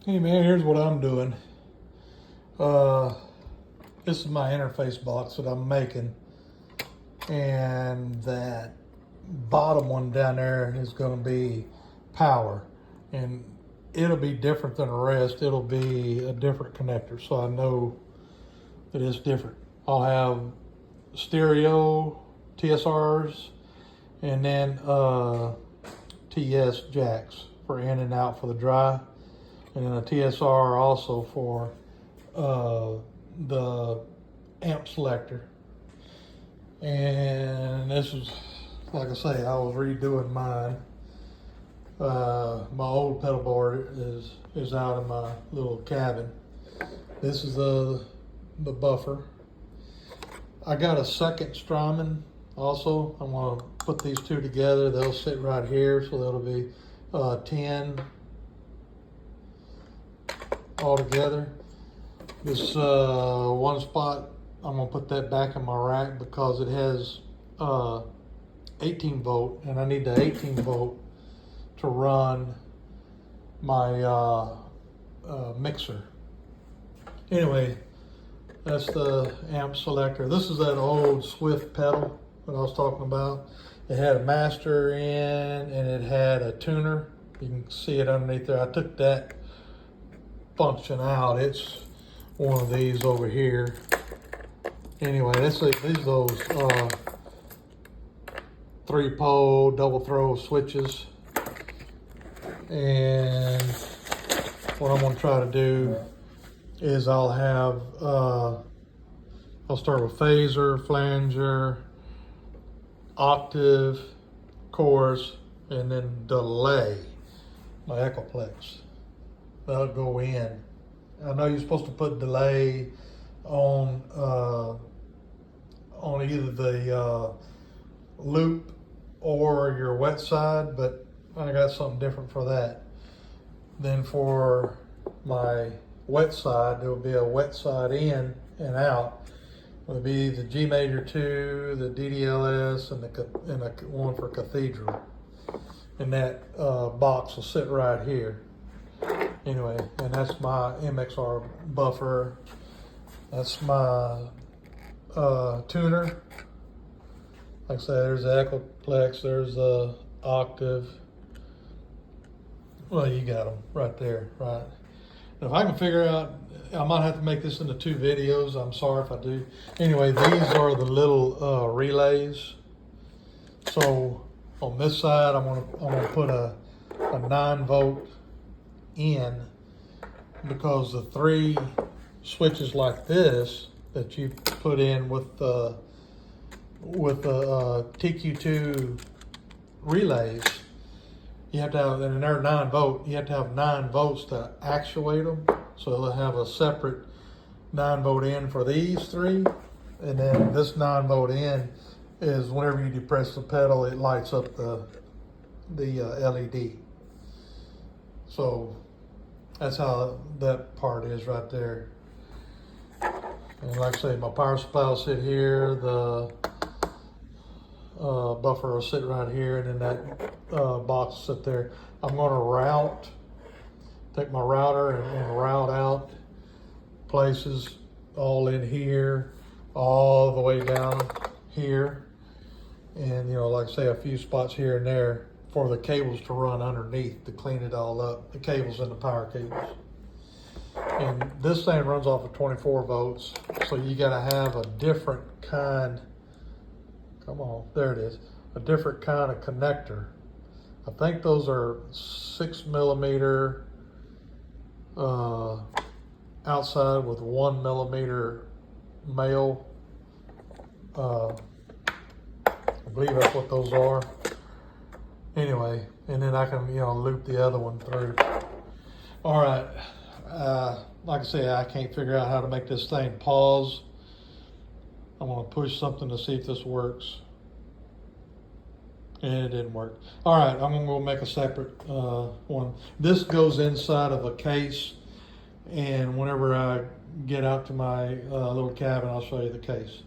Hey man, here's what I'm doing. This is my interface box that I'm making, and that bottom one down there is going to be power, and it'll be different than the rest. It'll be a different connector, so I know that it's different. I'll have stereo TSRs and then TS jacks for in and out for the dry, and then a TSR also for the amp selector. And this is, like I say, I was redoing mine. My old pedal board is out in my little cabin. This is the buffer. I got a second Strymon also. I'm gonna put these two together. They'll sit right here, so that'll be 10 all together. This one spot, I'm gonna put that back in my rack because it has 18 volt, and I need the 18 volt to run my mixer. Anyway, that's the amp selector. This is that old Swift pedal that I was talking about. It had a master in and it had a tuner. You can see it underneath there. I took that function out. It's one of these over here. Anyway, these are those 3-pole double throw switches. And what I'm gonna try to do is I'll have, I'll start with phaser, flanger, octave, chorus, and then delay, my Echoplex. That'll go in. I know you're supposed to put delay on either the loop or your wet side, but I got something different for that. Then for my wet side, there will be a wet side in and out. It'll be the G major 2, the DDLS, and a one for cathedral. And that box will sit right here. Anyway, and that's my MXR buffer. That's my tuner. Like I said, there's the Echoplex, there's the octave. Well, you got them right there, right? And if I can figure out, I might have to make this into 2 videos. I'm sorry if I do. Anyway, these are the little relays. So on this side, I'm gonna put a 9 volt in, because the 3 switches like this that you put in with the TQ2 relays, you have to have, and they're 9 volt, you have to have 9 volts to actuate them. So they'll have a separate 9 volt in for these 3. And then this 9 volt in is whenever you depress the pedal, it lights up the LED. So that's how that part is right there. And like I say, my power supply will sit here, the buffer will sit right here, and then that box will sit there. I'm gonna take my router and route out places all in here, all the way down here. And like I say, a few spots here and there for the cables to run underneath to clean it all up, the cables and the power cables. And this thing runs off of 24 volts, so you gotta have a different kind, come on, there it is, a different kind of connector. I think those are 6 millimeter outside with 1 millimeter male. I believe that's what those are. Anyway, and then I can loop the other one through. All right, like I say, I can't figure out how to make this thing pause. I'm gonna push something to see if this works. And it didn't work. All right, I'm gonna go make a separate one. This goes inside of a case, and whenever I get out to my little cabin, I'll show you the case.